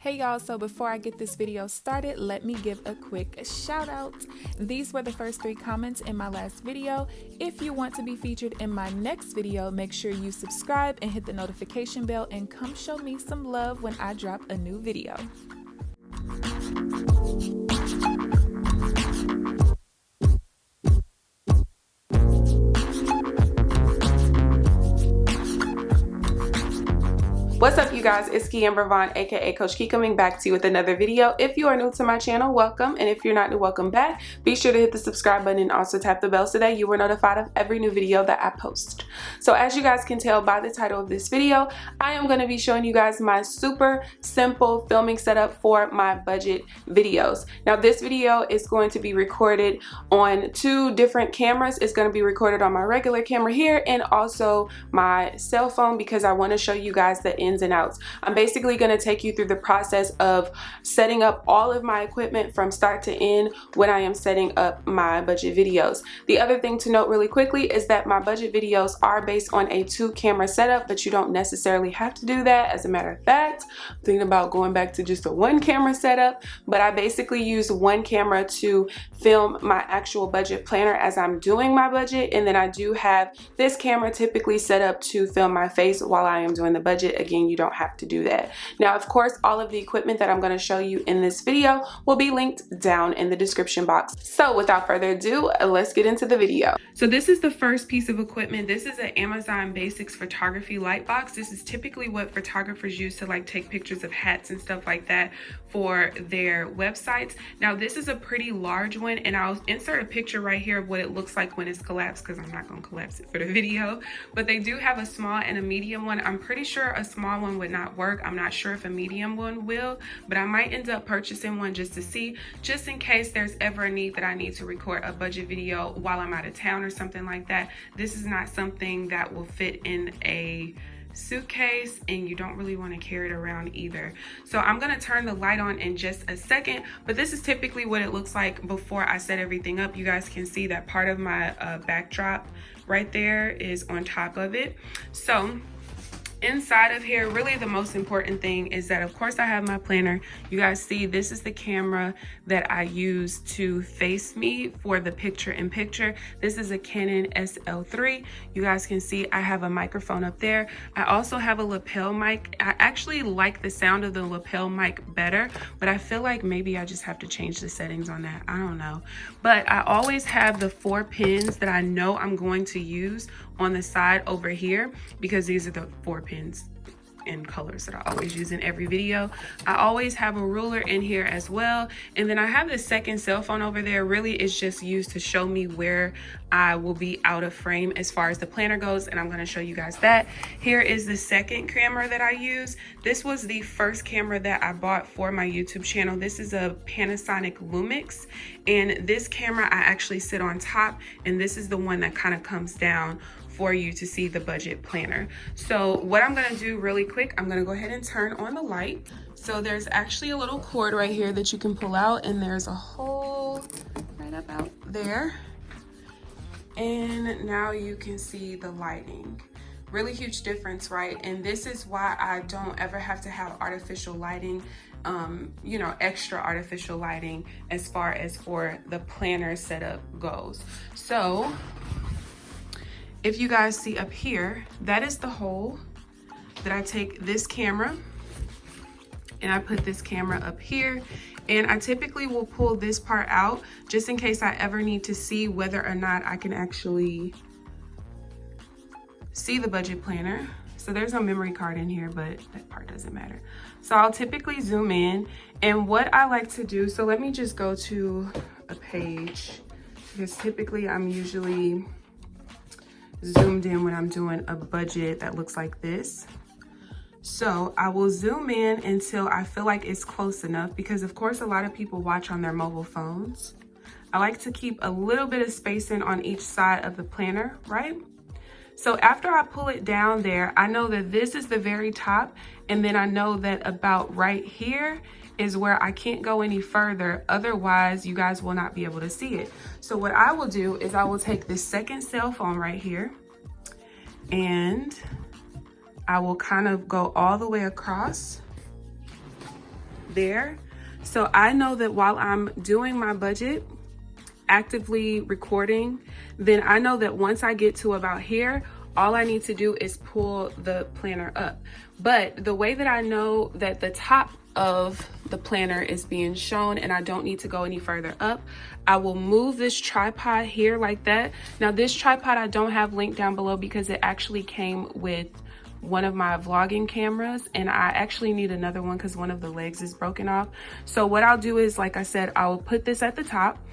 Hey y'all, so before I get this video started, let me give a quick shout out. These were the first 3 comments in my last video. If you want to be featured in my next video, make sure you subscribe and hit the notification bell and come show me some love when I drop a new video. What's up, you guys? It's KeAmber Vaughn, aka CoachKe, coming back to you with another video. If you are new to my channel, welcome, and if you're not new, welcome back. Be sure to hit the subscribe button and also tap the bell so that you are notified of every new video that I post. So as you guys can tell by the title of this video, I am going to be showing you guys my super simple filming setup for my budget videos. Now this video is going to be recorded on 2 different cameras. It's going to be recorded on my regular camera here and also my cell phone because I want to show you guys the ins and outs. I'm basically going to take you through the process of setting up all of my equipment from start to end when I am setting up my budget videos. The other thing to note really quickly is that my budget videos are based on a 2 camera setup, but you don't necessarily have to do that. As a matter of fact, I'm thinking about going back to just a 1 camera setup, but I basically use 1 camera to film my actual budget planner as I'm doing my budget, and then I do have this camera typically set up to film my face while I am doing the budget. Again, you don't have to do that. Now, of course, all of the equipment that I'm going to show you in this video will be linked down in the description box. So without further ado, let's get into the video. So this is the first piece of equipment. This is an Amazon Basics photography light box. This is typically what photographers use to like take pictures of hats and stuff like that for their websites. Now this is a pretty large one, and I'll insert a picture right here of what it looks like when it's collapsed because I'm not going to collapse it for the video, but they do have a small and a medium one. I'm pretty sure a small one would not work. I'm not sure if a medium one will, but I might end up purchasing one just to see, just in case there's ever a need that I need to record a budget video while I'm out of town or something like that. This is not something that will fit in a suitcase, and you don't really want to carry it around either. So I'm going to turn the light on in just a second, but this is typically what it looks like before I set everything up. You guys can see that part of my backdrop right there is on top of it. So inside of here, really the most important thing is that of course I have my planner. You guys see this is the camera that I use to face me for the picture-in-picture. This is a Canon SL3. You guys can see I have a microphone up there. I also have a lapel mic. I actually like the sound of the lapel mic better, but I feel like maybe I just have to change the settings on that. I don't know. But I always have the 4 pins that I know I'm going to use on the side over here because these are the 4 pins and colors that I always use in every video. I always have a ruler in here as well, and then I have the second cell phone over there. Really it's just used to show me where I will be out of frame as far as the planner goes, and I'm going to show you guys that. Here is the second camera that I use. This was the first camera that I bought for my YouTube channel. This is a Panasonic Lumix, and this camera I actually sit on top, and this is the one that kind of comes down for you to see the budget planner. So what I'm gonna do really quick, I'm gonna go ahead and turn on the light. So there's actually a little cord right here that you can pull out, and there's a hole right about there. And now you can see the lighting. Really huge difference, right? And this is why I don't ever have to have artificial lighting, you know, extra artificial lighting as far as for the planner setup goes. So if you guys see up here, that is the hole that I take this camera and I put this camera up here, and I typically will pull this part out just in case I ever need to see whether or not I can actually see the budget planner. So there's no memory card in here, but that part doesn't matter. So I'll typically zoom in, and what I like to do, so let me just go to a page because typically I'm usually zoomed in when I'm doing a budget that looks like this. So I will zoom in until I feel like it's close enough, because of course a lot of people watch on their mobile phones. I like to keep a little bit of spacing on each side of the planner, right? So after I pull it down there, I know that this is the very top, and then I know that about right here is where I can't go any further, otherwise you guys will not be able to see it. So what I will do is I will take this second cell phone right here, and I will kind of go all the way across there. So I know that while I'm doing my budget, actively recording, then I know that once I get to about here, all I need to do is pull the planner up. But the way that I know that the top of the planner is being shown and I don't need to go any further up, I will move this tripod here like that. Now this tripod I don't have linked down below because it actually came with one of my vlogging cameras, and I actually need another one because one of the legs is broken off. So what I'll do is, like I said, I will put this at the top,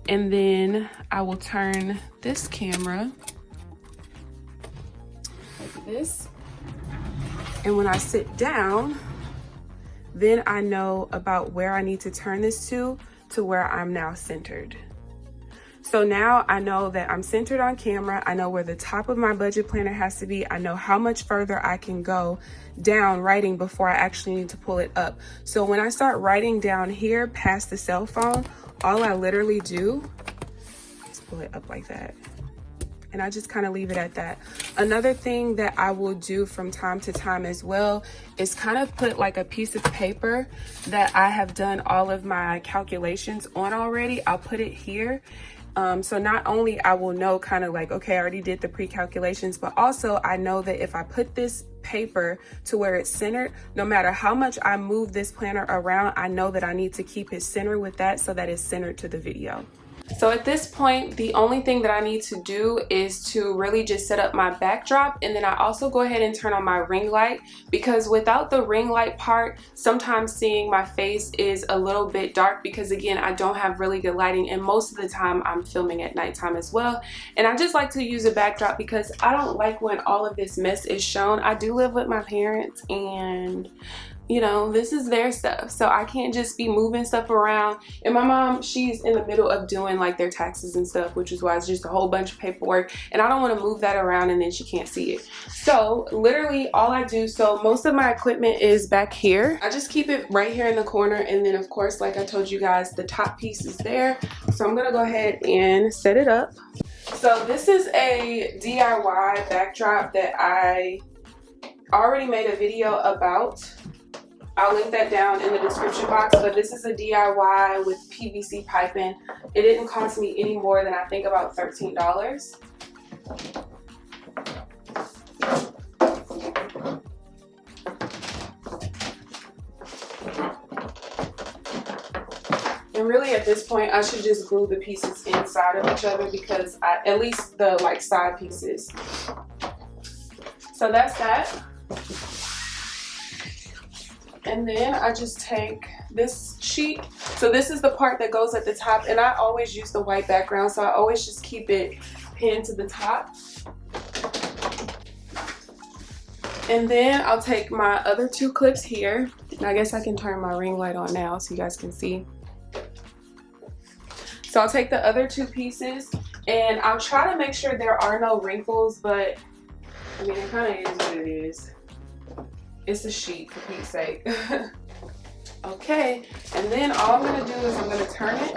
and then I will turn this camera like this. And when I sit down, then I know about where I need to turn this to where I'm now centered. So now I know that I'm centered on camera. I know where the top of my budget planner has to be. I know how much further I can go down writing before I actually need to pull it up. So when I start writing down here past the cell phone, all I literally do is pull it up like that. And I just kind of leave it at that. Another thing that I will do from time to time as well is kind of put like a piece of paper that I have done all of my calculations on already. I'll put it here. So not only I will know kind of like, okay, I already did the pre-calculations, but also I know that if I put this paper to where it's centered, no matter how much I move this planner around, I know that I need to keep it centered with that so that it's centered to the video. So at this point, the only thing that I need to do is to really just set up my backdrop, and then I also go ahead and turn on my ring light, because without the ring light part, sometimes seeing my face is a little bit dark because again, I don't have really good lighting, and most of the time I'm filming at nighttime as well. And I just like to use a backdrop because I don't like when all of this mess is shown. I do live with my parents, and you know, this is their stuff, so I can't just be moving stuff around. And my mom, she's in the middle of doing like their taxes and stuff, which is why it's just a whole bunch of paperwork, and I don't want to move that around and then she can't see it. So literally all I do, so most of my equipment is back here. I just keep it right here in the corner, and then of course, like I told you guys, the top piece is there. So I'm gonna go ahead and set it up. So this is a DIY backdrop that I already made a video about. I'll link that down in the description box, but this is a DIY with PVC piping. It didn't cost me any more than I think about $13. And really at this point, I should just glue the pieces inside of each other because at least the like side pieces. So that's that. And then I just take this sheet. So this is the part that goes at the top, and I always use the white background, so I always just keep it pinned to the top. And then I'll take my other two clips here. And I guess I can turn my ring light on now so you guys can see. So I'll take the other two pieces, and I'll try to make sure there are no wrinkles, but I mean, it kind of is what it is. It's a sheet, for Pete's sake. Okay, and then all I'm gonna do is I'm gonna turn it.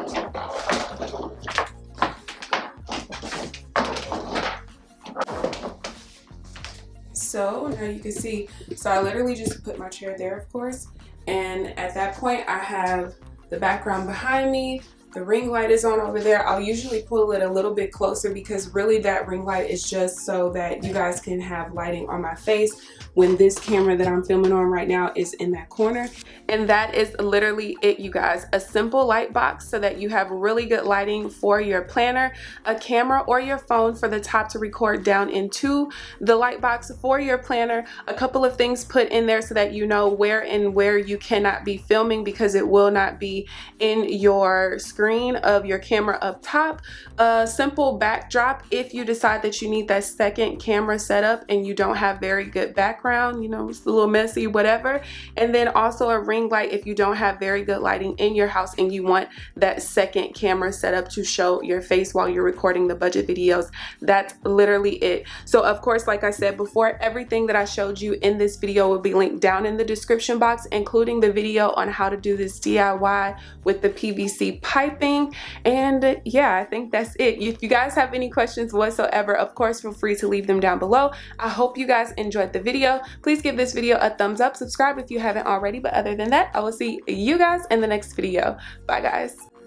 So now you can see, so I literally just put my chair there, of course, and at that point I have the background behind me. The ring light is on over there. I'll usually pull it a little bit closer because really that ring light is just so that you guys can have lighting on my face when this camera that I'm filming on right now is in that corner. And that is literally it, you guys. A simple light box so that you have really good lighting for your planner, a camera or your phone for the top to record down into the light box for your planner, a couple of things put in there so that you know where and where you cannot be filming because it will not be in your screen of your camera up top, a simple backdrop if you decide that you need that second camera setup and you don't have very good background, you know, it's a little messy, whatever. And then also a ring light if you don't have very good lighting in your house and you want that second camera setup to show your face while you're recording the budget videos. That's literally it. So of course, like I said before, everything that I showed you in this video will be linked down in the description box, including the video on how to do this DIY with the PVC piping. And yeah, I think that's it. If you guys have any questions whatsoever, of course, feel free to leave them down below. I hope you guys enjoyed the video. video. Please give this video a thumbs up, subscribe if you haven't already, but other than that, I will see you guys in the next video. Bye guys.